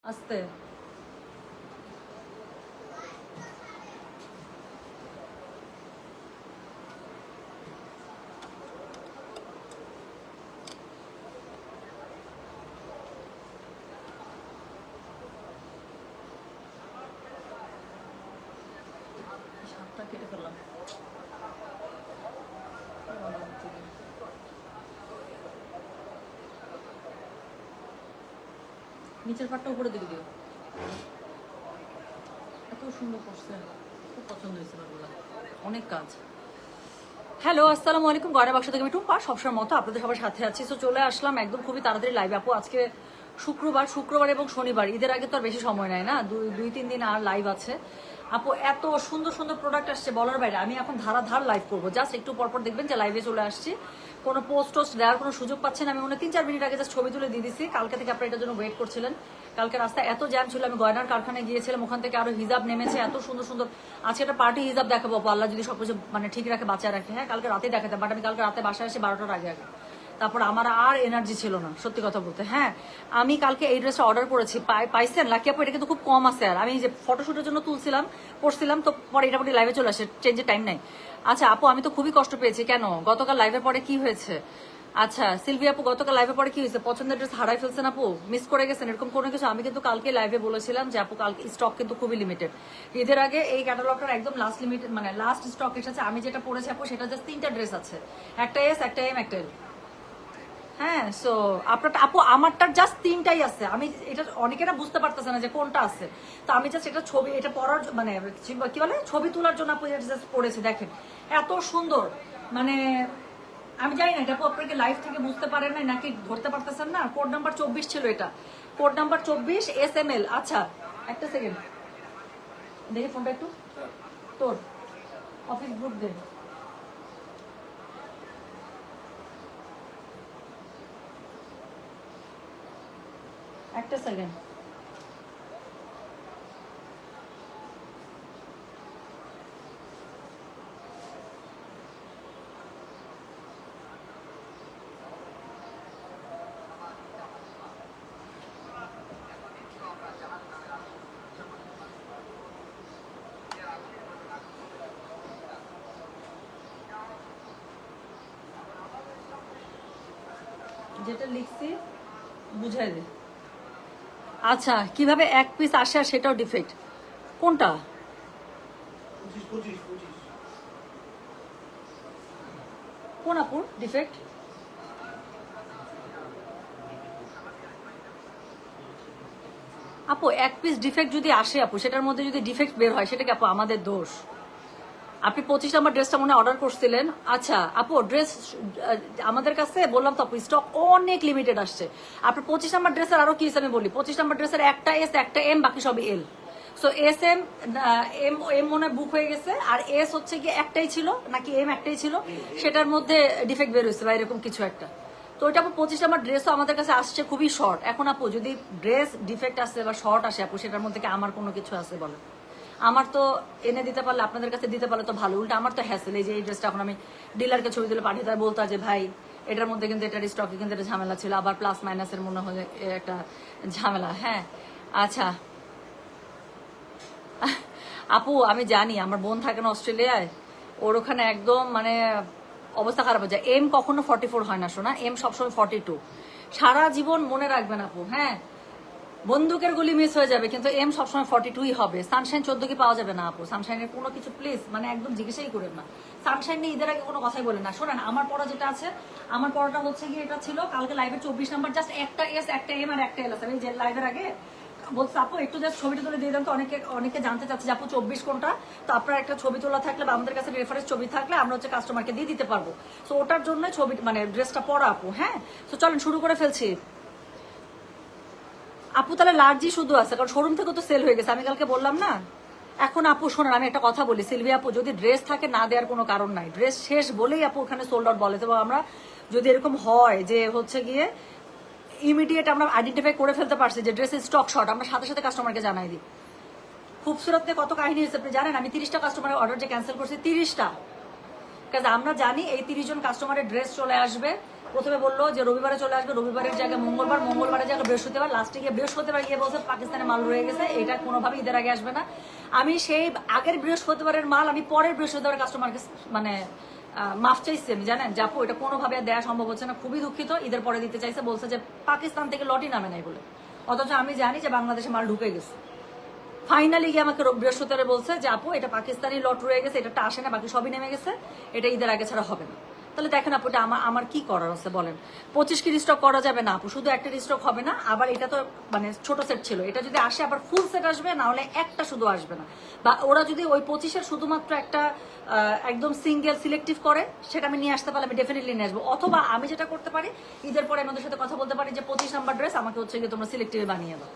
আস্তে সাপটা কেটে ফেললাম। নিচের পাটটা উপরে দিকে দিও। এত সুন্দর করছে, খুব পছন্দ হয়েছে বাবুরা, অনেক কাজ। হ্যালো, আসসালামু আলাইকুম। গয়না বাক্স থেকে আমি টুম্পা, সবসময় মতো আপনাদের সবার সাথে আছি। তো চলে আসলাম একদম খুবই তাড়াতাড়ি লাইভ। আপু আজকে শুক্রবার এবং শনিবার, ঈদের আগে তো আর বেশি সময় নেয় না, দুই তিন দিন আর লাইভ আছে। আপু এত সুন্দর সুন্দর প্রোডাক্ট আসছে বলার বাইরে। আমি এখন ধারাধার লাইভ করবো, জাস্ট একটু পরপর দেখবেন যে লাইভে চলে আসছি। কোনো পোস্ট দেওয়ার কোনো সুযোগ পাচ্ছেন আমি মনে 3-4 মিনিট আগে জাস্ট ছবি তুলে দিয়ে দিচ্ছি। কালকে থেকে আপনারা এটার জন্য ওয়েট করছিলেন। কালকে রাস্তায় এত জ্যাম ছিল, আমি গয়নার কারখানায় গিয়েছিলাম, ওখান থেকে আরো হিজাব নেমেছে, এত সুন্দর সুন্দর। আজকে একটা পার্টি হিজাব দেখাবো আপু, আল্লাহ যদি সবকিছু মানে ঠিক রাখে, বাঁচায় রাখে। হ্যাঁ, কালকে রাতে দেখাতাম, বাট আমি কালকে রাতে বাসায় আসি 12টার আগে আগে। তারপর আমার আর এনার্জি ছিল না, সত্যি কথা বলতে। হ্যাঁ, আমি কালকে এই ড্রেসটা অর্ডার করেছি, পাইছেন লাকি আপু? এটা কিন্তু খুব কম আছে। আর আমি যে ফটোশুটের জন্য তুলছিলাম, পড়ছিলাম, তো পরে এটা লাইভে চলে আসে, চেঞ্জের টাইম নাই। আচ্ছা আপু, আমি তো খুবই কষ্ট পেয়েছি। কেন? গতকাল লাইভের পরে কি হয়েছে? আচ্ছা সিলভি আপু, গতকাল লাইভে পরে কি হয়েছে? পছন্দের ড্রেস হারাই ফেলছেন আপু, মিস করে গেছেন, এরকম কোনো কিছু? আমি কিন্তু কালকে লাইভে বলেছিলাম যে আপু কালকে স্টক কিন্তু খুবই লিমিটেড। ঈদের আগে এই ক্যাটালগটার একদম লাস্ট লিমিটেড, মানে লাস্ট স্টক এসেছে। আমি যেটা পড়েছি আপু, সেটা জাস্ট 3টা ড্রেস আছে, একটা এস, একটা এম, একটা এল। হ্যাঁ, সো আপনারটা আপু, আমারটার জাস্ট 3টাই আছে। আমি এটা অনেকেরা বুঝতে পারতেছে না যে কোনটা আছে। তো আমি জাস্ট এটা ছবি, এটা পড়ার মানে কি বলে, ছবি তোলার জন্য আপু এটা জাস্ট পড়েছি। দেখেন এত সুন্দর, মানে আমি জানি না এটা আপু আপনাকে লাইভ থেকে বুঝতে পারেন না নাকি ধরতে পারতেছেন না। কোড নাম্বার 24 ছিল এটা, কোড নাম্বার 24 SML। আচ্ছা একটা সেকেন্ড দেখে ফোনটা একটু, তোর অফিস গ্রুপ দে। একটা সেকেন্ড। যেটা লিখছি বুঝাই দে। আচ্ছা, কিভাবে এক পিস আসে আর সেটাও ডিফেক্ট? কোনটা? কোন আপুর ডিফেক্ট? আপু এক পিস ডিফেক্ট যদি আসে আপু, সেটার মধ্যে যদি ডিফেক্ট বের হয়, সেটা কি আপু আমাদের দোষ? আপনি 25 নম্বর ড্রেসটা মনে অর্ডার করছিলেন। আচ্ছা আপু, ড্রেস আমাদের কাছে বললাম তো আপু, স্টক অনেক লিমিটেড আসছে। আপনার 25 নম্বর ড্রেসের আরো কি আমি বলি, 25 নম্বর ড্রেসের একটা এস, একটা এম, বাকি সব L. So S M, M M মনে বুক হয়ে গেছে, আর এস হচ্ছে কি একটাই ছিল, নাকি এম একটাই ছিল, সেটার মধ্যে ডিফেক্ট বের হয়েছে বা এরকম কিছু একটা। তো ওইটা আপু 25 নম্বর ড্রেসও আমাদের কাছে আসছে খুবই শর্ট। এখন আপু যদি ড্রেস ডিফেক্ট আসে বা শর্ট আসে আপু, সেটার মধ্যে কি আমার কোনো কিছু আছে বলেন? আমার তো এনে দিতে পারলে, আপনাদের কাছে দিতে পারলে তো ভালো। উল্টা আমার তো হ্যাসেল, এই যে এই ড্রেসটা এখন আমি ডিলারকে ছবি তুলে পাঠিয়ে দেয়, বলতা যে ভাই এটার মধ্যে কিন্তু এটার স্টকে কিন্তু একটা ঝামেলা ছিল, আবার প্লাস মাইনাসের মনে হয় একটা ঝামেলা। হ্যাঁ আচ্ছা আপু, আমি জানি আমার বোন থাকে না অস্ট্রেলিয়ায়, ওর ওখানে একদম মানে অবস্থা খারাপ হয়ে যায়। এম কখনো 44 হয় না শোনা, এম সবসময় 42। সারা জীবন মনে রাখবেন আপু। হ্যাঁ, বন্দুকের গুলি মিস হয়ে যাবে, কিন্তু এম সবসময় 42ই হবে। সানশাইন 14 কি পাওয়া যাবে না আপু? সানশাইনের কোনো কিছু প্লিজ মানে একদম জিজ্ঞাসাই করেন না। সানশাইন নিয়ে ঈদের আগে কোনো কথাই বলেন না। শোনেন, আমার পড়া যেটা আছে, আমার পড়াটা হচ্ছে কি, এটা ছিল কালকে লাইভের 24 নাম্বার, জাস্ট একটা এস, একটা এম আর একটা এল আছে। আমি যে লাইভের আগে বলছি আপু একটু জাস্ট ছবিটা তুলে দিয়ে দেন তো, অনেকে জানতে চাচ্ছে যে আপু 24 কোনটা। তো আপনার একটা ছবি তোলা থাকলে বা আমাদের কাছে রেফারেন্স ছবি থাকলে আমরা হচ্ছে কাস্টমারকে দিয়ে দিতে পারবো। তো ওটার জন্য ছবি মানে ড্রেসটা পরা আপু। হ্যাঁ, তো চলেন শুরু করে ফেলছি আপু। তাহলে লার্জি শুধু আছে, কারণ শোরুম থেকে তো সেল হয়ে গেছে, আমি কালকে বললাম না। এখন আপু শোনেন, আমি একটা কথা বলি সিলভি আপু, যদি ড্রেস থাকে না দেওয়ার কোনো কারণ নাই, ড্রেস শেষ বলেই আপু ওখানে সোল্ড আউট বলে। তো আমরা যদি এরকম হয় যে হচ্ছে গিয়ে ইমিডিয়েট আমরা আইডেন্টিফাই করে ফেলতে পারছি যে ড্রেসের স্টক শর্ট, আমরা সাথে সাথে কাস্টমারকে জানাই দিই। খুবসুরত কত কাহিনী হয়েছে আপনি জানেন? আমি 30টা কাস্টমারের অর্ডার যে ক্যান্সেল করছি, 30টা। কারণ আমরা জানি এই 30 জন কাস্টমারের ড্রেস চলে আসবে, প্রথমে বললো যে রবিবারে চলে আসবে, রবিবারের জায়গায় মঙ্গলবার, মঙ্গলবারের জায়গায় বৃহস্পতিবার, লাস্টে গিয়ে বৃহস্পতিবার গিয়ে বলছে পাকিস্তানে মাল রয়ে গেছে, এটা কোনোভাবে ঈদের আগে আসবে না। আমি সেই আগের বৃহস্পতিবারের মাল আমি পরের বৃহস্পতিবার কাস্টমারকে মানে মাফ চাইছি আমি, জানেন যে আপু এটা কোনোভাবে দেওয়া সম্ভব হচ্ছে না, খুবই দুঃখিত, ঈদের পরে দিতে চাইছে, বলছে যে পাকিস্তান থেকে লটই নামে নাই বলে, অথচ আমি জানি যে বাংলাদেশে মাল ঢুকে গেছে। ফাইনালি গিয়ে আমাকে বৃহস্পতিবারে বলছে যে আপু এটা পাকিস্তানি লট রয়ে গেছে, এটা আসে না, বাকি সবই নেমে গেছে, এটা ঈদের আগে ছাড়া হবে না। তাহলে দেখেন আপু এটা আমার কি করার আছে বলেন? 25 কি রিস্টক করা যাবে না আপু? শুধু একটা রিস্টক হবে না, আবার এটা তো মানে ছোট সেট ছিল, এটা যদি আসে আবার ফুল সেট আসবে, না হলে একটা শুধু আসবে না। বা ওরা যদি ওই 25-এর শুধুমাত্র একটা একদম সিঙ্গেল সিলেক্টিভ করে, সেটা আমি নিয়ে আসতে পারলে আমি ডেফিনেটলি নিয়ে আসবো। অথবা আমি যেটা করতে পারি, ঈদের পরে আমাদের সাথে কথা বলতে পারি যে 25 নাম্বার ড্রেস আমাকে হচ্ছে গিয়ে তোমরা সিলেক্টিভে বানিয়ে দাও,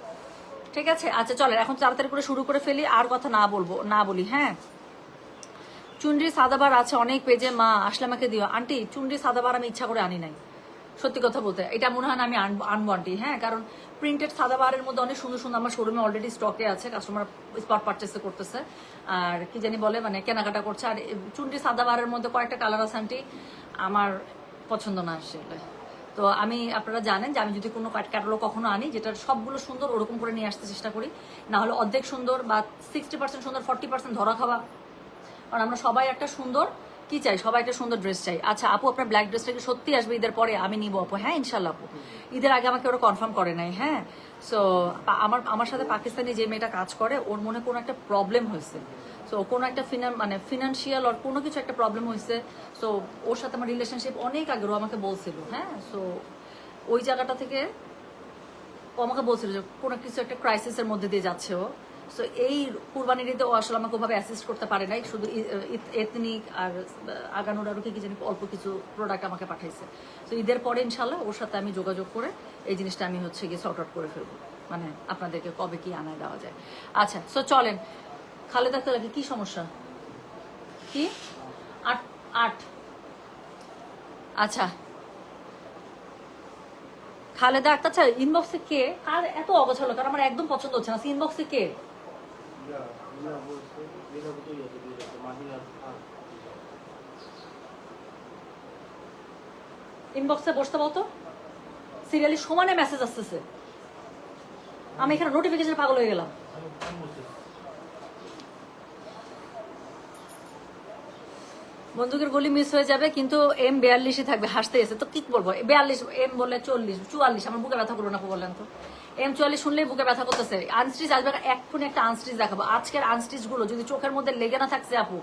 ঠিক আছে? আচ্ছা চলেন এখন তাড়াতাড়ি করে শুরু করে ফেলি, আর কথা না বলি। হ্যাঁ, চুনরি সাদাবার আছে অনেক পেজে, মা আসলে আমাকে দিও। আন্টি চুনরি সাদাবার আমি ইচ্ছা করে আনি নাই, সত্যি কথা বলতে এটা মনে হয় না আমি আনবো আন্টি। হ্যাঁ, কারণ প্রিন্টেড সাদাবারের মধ্যে অনেক সুন্দর সুন্দর আমার শোরুমে অলরেডি স্টকে আছে, কাস্টমার স্পট পারচেসে করতেছে, আর কি জানি বলে মানে কেনাকাটা করছে। আর চুনরি সাদাবারের মধ্যে কয়েকটা কালার আছে আন্টি, আমার পছন্দ না আসলে। তো আমি, আপনারা জানেন যে আমি যদি কোনো ক্যাটালগ কখনো আনি যেটা সবগুলো সুন্দর, ওরকম করে নিয়ে আসতে চেষ্টা করি, না হলে অর্ধেক সুন্দর বা 60% সুন্দর 40% ধরা খাওয়া। কারণ আমরা সবাই একটা সুন্দর কি চাই, সবাই একটা সুন্দর ড্রেস চাই। আচ্ছা আপু আপনার ব্ল্যাক ড্রেসটা কি সত্যি আসবে ঈদের পরে? আমি নিবো আপু, হ্যাঁ ইনশাল্লাহ আপু। ঈদের আগে আমাকে ওরা কনফার্ম করে নাই। হ্যাঁ, সো আমার সাথে পাকিস্তানি যে মেয়েটা কাজ করে, ওর মনে কোনো একটা প্রবলেম হয়েছে, সো কোনো একটা ফিনান্সিয়াল ওর কোনো কিছু একটা প্রবলেম হয়েছে, সো ওর সাথে আমার রিলেশনশিপ অনেক আগে ও আমাকে বলছিল। হ্যাঁ, সো ওই জায়গাটা থেকে ও আমাকে বলছিল যে কোনো কিছু একটা ক্রাইসিসের মধ্যে দিয়ে যাচ্ছে ও। সো এই কুরবানির ঈদে ও আসলে আমাকে ওভাবে অ্যাসিস্ট করতে পারে নাই, শুধু এথনিক আর আগানোর আরও কি জানি অল্প কিছু প্রোডাক্ট আমাকে পাঠাইছে। তো ঈদের পরে ইনশাল্লাহ ওর সাথে আমি যোগাযোগ করে এই জিনিসটা আমি হচ্ছে গিয়ে সর্ট আউট করে ফেলবো, মানে আপনাদেরকে কবে কি আনায় দেওয়া যায়। আচ্ছা সো চলেন, খালেদা লাগে কি সমস্যা কি? 8 আচ্ছা খালেদা আক্তার, আচ্ছা ইনবক্সে কে আর এত অগোছালো? কারণ আমার একদম পছন্দ হচ্ছে না। ইনবক্সে কে? ইনবক্সে বসতে বলতো, সিরিয়ালি সমানে মেসেজ আসতেছে, আমি এখানে নোটিফিকেশন পাগল হয়ে গেলাম। বন্দুকের গুলি মিস হয়ে যাবে কিন্তু M42 থাকবে, হাসতে এসে তো কি বলবো, 42 M বলে 40 44, আমার বুকে ব্যথা করবো না বললেন তো? M44 শুনলেই বুকে ব্যথা করতেছে। আনস্টিচ আসবে, এক্ষুনি একটা আনস্টিচ দেখাবো। আজকের আনস্টিচ গুলো যদি চোখের মধ্যে লেগে না থাকছে আপু,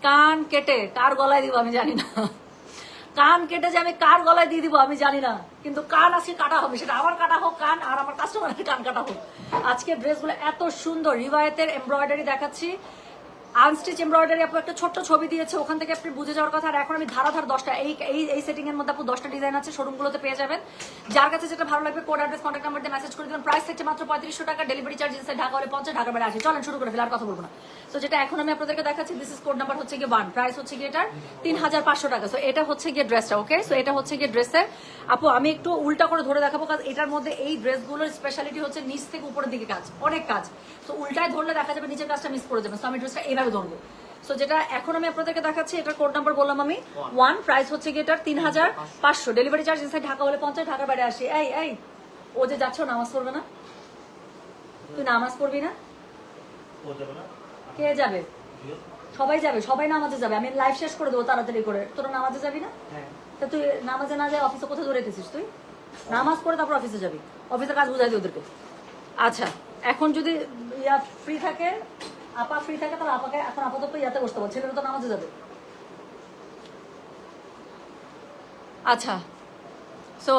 কান কেটে কার গলায় দিব আমি জানি না, কান কেটে যে আমি কার গলায় দিয়ে দিব আমি জানি না, কিন্তু কান আজকে কাটা হবে, সেটা আমার কাটা হোক কান, আর আমার কাস্টমারের কান কাটা হোক। আজকে ড্রেসগুলো এত সুন্দর, রিওয়ায়েতের এমব্রয়ডারি দেখাচ্ছি, আনস্টিচ এমব্রয়ডারি। আপু একটা ছোট্ট ছবি দিয়েছে, ওখান থেকে আপনি বুঝে যাওয়ার কথা। আর এখন আমি ধারাধার 10টা এই সেটিং এর মধ্যে আপু 10টা ডিজাইন আছে, শোরুমগুলোতে পেয়ে যাবেন। যার কাছে যেটা ভালো লাগবে কোড অ্যাড্রেস কন্ট্যাক্ট নাম্বার দিয়ে মেসেজ করে দিবেন। প্রাইস থাকছে মাত্র 3500 টাকা, ডেলিভারি চার্জ ইনসাইড ঢাকা হলে 50, ঢাকার বাইরে 80। চলেন শুরু করে ফেলে, আর কথা বলবো না। সো যেটা এখন আমি আপনাদেরকে দেখাচ্ছি, দিস ইজ কোড নাম্বার হচ্ছে গিয়ে 1, প্রাইস হচ্ছে গিয়ে এটার 3500 টাকা। সো এটা হচ্ছে গিয়ে ড্রেসটা, ওকে? সো এটা হচ্ছে গিয়ে ড্রেসের, আপু আমি একটু উল্টা করে ধরে দেখাবো, কারণ এটার মধ্যে এই ড্রেসগুলোর স্পেশালিটি হচ্ছে নিচ থেকে উপরের দিকে কাজ, অনেক কাজ। সো উল্টায় ধরলে দেখা যাবে নিচের কাজটা মিস করে যাবে। সো আমি ড্রেসটা এইভাবে ধরবো। সো যেটা এখন আমি আপনাদেরকে দেখাচ্ছি, এটার কোড নাম্বার বললাম আমি 1, প্রাইস হচ্ছে গিয়ে এটার 3500, ডেলিভারি চার্জ ইনসাইড ঢাকা হলে 50, ঢাকার বাইরে 80। এই ও যে যাচ্ছ নামাজ পড়বে না? তুই নামাজ পড়বি না? কে যাবে? সবাই যাবে, সবাই নামাজে যাবে। আমি লাইভ শেষ করে দেবো তাড়াতাড়ি করে। তোরা নামাজে যাবি না? তা তুই নামাজে না যায় অফিসে কোথায় ধরেতেছিস? তুই নামাজ পড়ে তারপর অফিসে যাবি, অফিসের কাজ বুঝাই দিই ওদেরকে। আচ্ছা এখন যদি ইয়া ফ্রি থাকে, আপা ফ্রি থাকে, তাহলে আপাকে এখন আপাতত ইয়াতে বসতে পারো, ছেলেরা তো নামাজে যাবে। আচ্ছা সো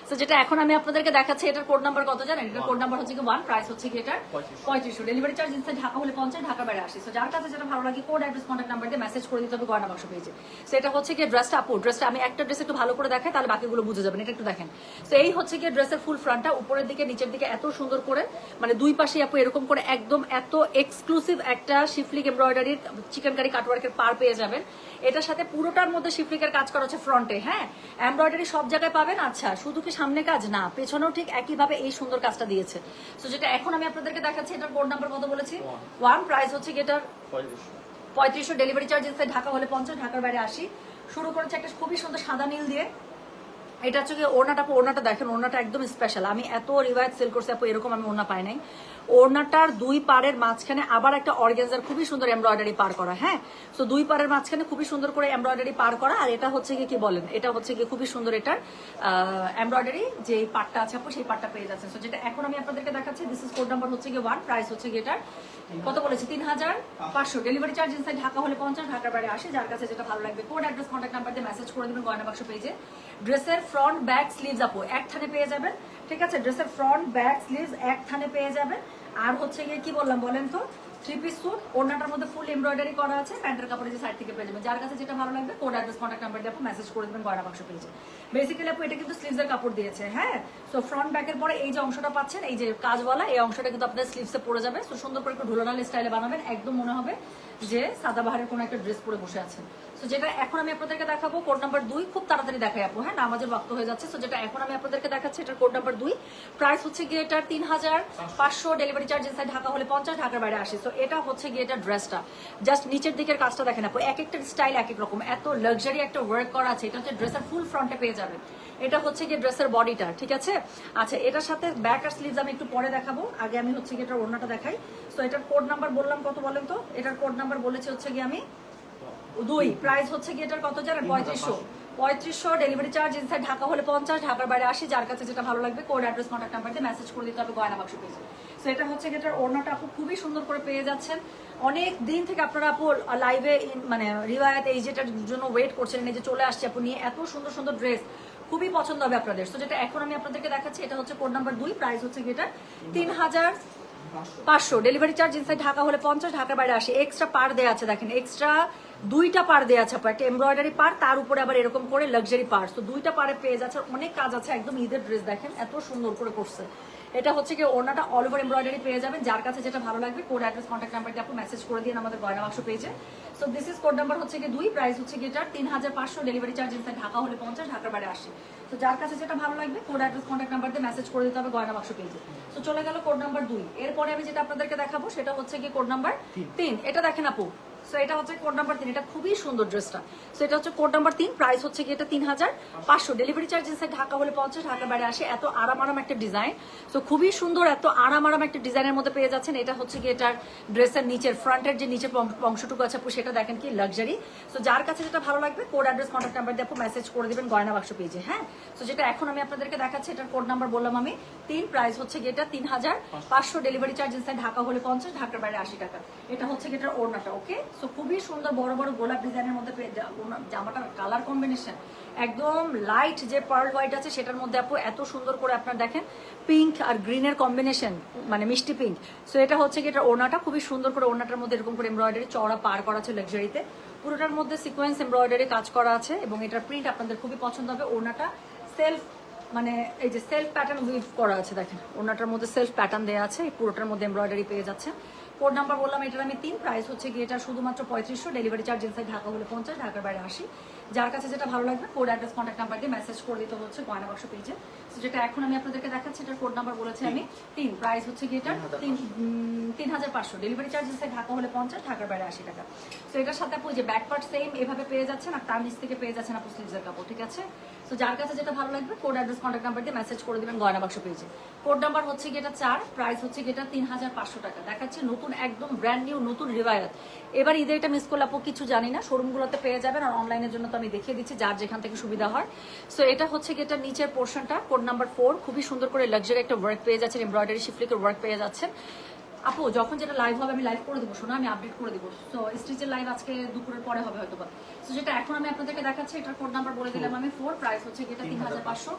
সো যেটা এখন আমি আপনাদেরকে দেখাচ্ছি, এটার কোড নাম্বার কত জানেন? এটার কোড নাম্বার হচ্ছে কি 1, প্রাইস হচ্ছে কি এটার 3500, ডেলিভারি চার্জ ইনসাইড ঢাকা হলে 50, ঢাকার বাইরে 80। সো যার কাছে যেটা ভালো লাগে কোড অ্যাড্রেস কন্ট্যাক্ট নাম্বার দিয়ে মেসেজ করে দিতে হবে গয়না বাক্স পেজে। সো এটা হচ্ছে কি ড্রেসটা, আপু ড্রেসটা আমি একটা ড্রেস একটু ভালো করে দেখাই, তাহলে বাকিগুলো বুঝে যাবেন। এটা একটু দেখেন। সো এই হচ্ছে কি ড্রেসের ফুল ফ্রন্টটা, উপরের দিকে নিচের দিকে এত সুন্দর করে, মানে দুই পাশে আপু এরকম করে একদম এত এক্সক্লুসিভ একটা শিফলিক এমব্রয়ডারির চিকেনকারি কাটওয়ার্কের পার পেয়ে যাবেন। এটার সাথে পুরোটার মধ্যে শিফলিকের কাজ করা হচ্ছে ফ্রন্টে। হ্যাঁ, এমব্রয়ডারি সব জায়গায় পাবেন। আচ্ছা শুধু কি সামনে কাজ না, পেছনেও ঠিক একইভাবে এই সুন্দর কাজটা দিয়েছে। সো যেটা এখন আমি আপনাদেরকে দেখাচ্ছি, এটার কোড নাম্বার কত বলেছি? 1, প্রাইস হচ্ছে কি এটার 3500 ডেলিভারি চার্জ ইনসাইড ঢাকা হলে 50, ঢাকার বাইরে 80। শুরু করেছে একটা খুবই সুন্দর সাদা নীল দিয়ে। এটা হচ্ছে কি ওড়নাটা দেখেন, ওড়নাটা একদম স্পেশাল। আমি এত রিভাইজ সেল করছি আপু, এরকম আমি ওড়না পাই নাই। ওড়নাটার দুই পাড়ের মাঝখানে আবার একটা অর্গানজার খুবই সুন্দর এমব্রয়ডারি পার করা। হ্যাঁ, তো দুই পাড়ের মাঝখানে খুবই সুন্দর করে এমব্রয়ডারি পার করা। আর এটা হচ্ছে কি বলেন, এটা হচ্ছে কি খুবই সুন্দর এটার এমব্রয়ডারি যে পার্টটা আছে আপু, সেই পার্টটা পেয়ে যাচ্ছেন। তো যেটা এখন আমি আপনাদেরকে দেখাচ্ছি, দিস ইজ কোড নাম্বার হচ্ছে কি 1, প্রাইস হচ্ছে কি এটার কত বলেছি 3500, ডেলিভারি চার্জ ইনসাইড ঢাকা হলে 50, ঢাকার বাইরে 80। যার কাছে যেটা ভালো লাগবে কোড অ্যাড্রেস কন্ট্যাক্ট নাম্বার দিয়ে মেসেজ করে দেবেন গয়না বাক্স পেজে। ড্রেসের ফ্রন্ট ব্যাক স্লিভস আপু এক থানে পেয়ে যাবেন, ঠিক আছে? ড্রেসের ফ্রন্ট ব্যাক স্লিভস এক থানে পেয়ে যাবেন। আর হচ্ছে গিয়ে কি বললাম বলেন তো, 3 পিস স্যুট, ওড়নাটার মধ্যে ফুল এমব্রয়ডারি করা আছে, প্যান্টের কাপড়ে যে সাইড থেকে পেয়ে যাবেন। যার কাছে যেটা ভালো লাগবে কোড অ্যাড্রেস কন্ট্যাক্ট নাম্বার দিয়ে আপু মেসেজ করে দেবেন গয়না বাক্স পেজে। বেসিক্যালি আপু এটা কিন্তু স্লিভসের কাপড় দিয়েছে। হ্যাঁ, সো ফ্রন্ট ব্যাকের পরে এই যে অংশটা পাচ্ছেন, এই যে কাজওয়ালা, এই অংশটা কিন্তু আপনার স্লিভসে পড়ে যাবে। সো সুন্দর করে একটু ঢোলানাল স্টাইলে বানাবেন, একদম মনে হবে যে সাদাবাহারের কোনো একটা ড্রেস পরে বসে আছেন। সো যেটা এখন আমি আপনাদেরকে দেখাবো কোড নাম্বার 2, খুব তাড়াতাড়ি দেখাই আপু। হ্যাঁ, নামাজের বক্ত হয়ে যাচ্ছে। সো যেটা এখন আমি আপনাদেরকে দেখাচ্ছি, এটার কোড নাম্বার 2, প্রাইস হচ্ছে গিয়ে এটার 3500, ডেলিভারি চার্জ ইনসাইড ঢাকা হলে 50, ঢাকার বাইরে 80। সো এটা হচ্ছে গিয়ে এটা ড্রেসটা জাস্ট নিচের দিকের কাজটা দেখেন আপু, এক একটা স্টাইল এক এক রকম, এত লাক্সারি একটা ওয়ার্ক করা আছে। এটা হচ্ছে ড্রেসের ফুল ফ্রন্টে পেয়ে যাবেন। এটা হচ্ছে গিয়ে ড্রেসের বডিটা, ঠিক আছে? আচ্ছা, এটার সাথে ব্যাক আর স্লিভস আমি একটু পরে দেখাবো, আগে আমি হচ্ছে গিয়ে এটার ওড়নাটা দেখাই। সো এটার কোড নাম্বার বললাম কত বলেন তো? এটার কোড নাম্বার বলেছি হচ্ছে গিয়ে আমি 2, প্রাইস হচ্ছে গিয়ে এটার কত জানেন? 3500, ডেলিভারি চার্জ ইনসাইড ঢাকা হলে 50, ঢাকার বাইরে 80। যার কাছে যেটা ভালো লাগবে কোড অ্যাড্রেস কন্ট্যাক্ট নাম্বার দিয়ে মেসেজ করে দিতে হবে গয়না বাক্স পেজে। সো এটা হচ্ছে গিয়ে এটার ওড়নাটা আপু খুবই সুন্দর করে পেয়ে যাচ্ছেন। অনেক দিন থেকে আপনারা আপু লাইভে মানে রিওয়ায়াত এই যেটার জন্য ওয়েট করছেন, এই যে চলে আসছে আপু নিয়ে এত সুন্দর সুন্দর ড্রেস, খুবই পছন্দ হবে আপনাদের। তো যেটা এখন আমি আপনাদেরকে দেখাচ্ছি, এটা হচ্ছে কোড নাম্বার 2, প্রাইস হচ্ছে গিয়ে এটা 3500, ডেলিভারি চার্জ ইনসাইড ঢাকা হলে 50, ঢাকার বাইরে 80। এক্সট্রা পার দেওয়া আছে দেখেন, এক্সট্রা 2টা পার দেওয়া আছে আপু, একটা এমব্রয়ডারি পার, তার উপরে আবার এরকম করে লাক্সারি পার। তো 2টা পারে পেয়ে যাচ্ছে, অনেক কাজ আছে, একদম ঈদের ড্রেস দেখেন এত সুন্দর করে করছে। এটা হচ্ছে কি ওড়নাটা অল ওভার এমব্রয়ডারি পেয়ে যাবেন। যার কাছে যেটা ভালো লাগবে কোড অ্যাড্রেস কন্ট্যাক্ট নাম্বার দিয়ে আপনি মেসেজ করে দিন আমাদের গয়না বাক্স পেজে। So this is code number হচ্ছে কি 2, প্রাইস হচ্ছে কি এটা 3500, ডেলিভারি চার্জ ইনসাইড ঢাকা হলে 50, ঢাকার বাইরে 80। তো যার কাছে যেটা ভালো লাগবে কোড অ্যাড্রেস কন্ট্যাক্ট নাম্বার দিয়ে মেসেজ করে দিতে হবে গয়না বাক্স পেজে। তো চলে গেল কোড নাম্বার 2। এরপরে আমি যেটা আপনাদেরকে দেখাবো সেটা হচ্ছে কি কোড নাম্বার 3। এটা দেখেন আপু, সো এটা হচ্ছে কোড নাম্বার 3, এটা খুবই সুন্দর ড্রেসটা। সো এটা হচ্ছে কোড নাম্বার 3, প্রাইস হচ্ছে কি এটা 3500, ডেলিভারি চার্জ ইনসাইড ঢাকা হলে 50, ঢাকার বাইরে 80। এত আরাম একটা ডিজাইন, সো খুবই সুন্দর, এত আরাম একটা ডিজাইনের মধ্যে পেয়ে যাচ্ছেন। এটা হচ্ছে কি এটার ড্রেসের নিচের ফ্রন্টের যে নিচের অংশটুকু আছে আপু, সেটা দেখেন কি লাক্সারি। সো যার কাছে যেটা ভালো লাগবে কোড অ্যাড্রেস কন্ট্যাক্ট নাম্বার দিয়ে আপু মেসেজ করে দিবেন গয়না বাক্স পেজে। হ্যাঁ, সো যেটা এখন আমি আপনাদেরকে দেখাচ্ছি, এটার কোড নাম্বার বললাম আমি 3, প্রাইস হচ্ছে কি এটা 3500, ডেলিভারি চার্জ ইনসাইড ঢাকা হলে 50, ঢাকার বাইরে 80 টাকা। এটা হচ্ছে কি এটার ওড়নাটা। ওকে, সো খুবই সুন্দর বড় বড় গোলাপ ডিজাইনের মধ্যে জামাটার কালার কম্বিনেশন একদম লাইট যে পার্ল হোয়াইট আছে সেটার মধ্যে আপু এত সুন্দর করে আপনার দেখেন পিঙ্ক আর গ্রিনের কম্বিনেশন, মানে মিষ্টি পিঙ্ক। সো এটা হচ্ছে কি এটা ওড়নাটা খুবই সুন্দর করে, ওড়নাটার মধ্যে এরকম করে এমব্রয়ডারি চওড়া পার করা আছে লাক্সারিতে, পুরোটার মধ্যে সিকোয়েন্স এমব্রয়ডারি কাজ করা আছে এবং এটার প্রিন্ট আপনাদের খুবই পছন্দ হবে। ওড়নাটা সেলফ মানে এই যে সেলফ প্যাটার্ন উইভ করা আছে দেখেন, ওড়নাটার মধ্যে সেলফ প্যাটার্ন দেওয়া আছে, পুরোটার মধ্যে এমব্রয়ডারি পেয়ে যাচ্ছে। কোড নাম্বার বললাম এটার আমি 3, প্রাইস হচ্ছে কি এটা শুধুমাত্র 3500, ডেলিভারি চার্জ ইনসাইড ঢাকা হলে 50, ঢাকার বাইরে 80। যার কাছে যেটা ভালো লাগবে কোড অ্যাড্রেস কন্ট্যাক্ট নাম্বার দিয়ে মেসেজ করে দিতে হচ্ছে গয়না বাক্স পেজে। যেটা এখন আমি আপনাদেরকে দেখাচ্ছি, এটার কোড নাম্বার বলেছি আমি 3, প্রাইস হচ্ছে কি এটা 3500, ডেলিভারি চার্জ ইনসাইড ঢাকা হলে 50, ঢাকার বাইরে 80 টাকা। তো এটার সাথে আপু যে ব্যাক পার্ট সেম এভাবে পেয়ে যাচ্ছেন, আর তার নিচ থেকে পেয়ে যাচ্ছেন আপু স্লিভসের কাপড়, ঠিক আছে? তো যার কাছে যেটা ভালো লাগবে কোড অ্যাড্রেস কন্ট্যাক্ট নাম্বার দিয়ে মেসেজ করে দিবেন গয়না বাক্স পেজে। কোড নাম্বার হচ্ছে কি এটা 4, প্রাইস হচ্ছে কি এটা 3500 টাকা। দেখাচ্ছে নতুন একদম ব্র্যান্ড নিউ নতুন রিওয়ায়াত। এবার ঈদে এটা মিস করলে আপু কিছু জানি না, শোরুমগুলোতে পেয়ে যাবেন, আর অনলাইনের জন্য তো আমি দেখিয়ে দিচ্ছি যার যেখান থেকে সুবিধা হয়। সো এটা হচ্ছে কি এটা নিচের পোর্শনটা কোড নাম্বার 4, খুবই সুন্দর করে লাক্সারি একটা ওয়ার্ক পেয়ে যাচ্ছেন, এমব্রয়ডারি শিফলিকের ওয়ার্ক পেয়ে যাচ্ছেন। আপু যখন যেটা লাইভ হবে আমি লাইভ করে দেবো, শোনা আমি আপডেট করে দেবো। তো স্টিচের লাইভ আজকে দুপুরের পরে হবে হয়তো বা। তো যেটা এখন আমি আপনাদেরকে দেখাচ্ছি, এটার কোড নাম্বার বলে দিলাম আমি 4, প্রাইস হচ্ছে এটা 3500,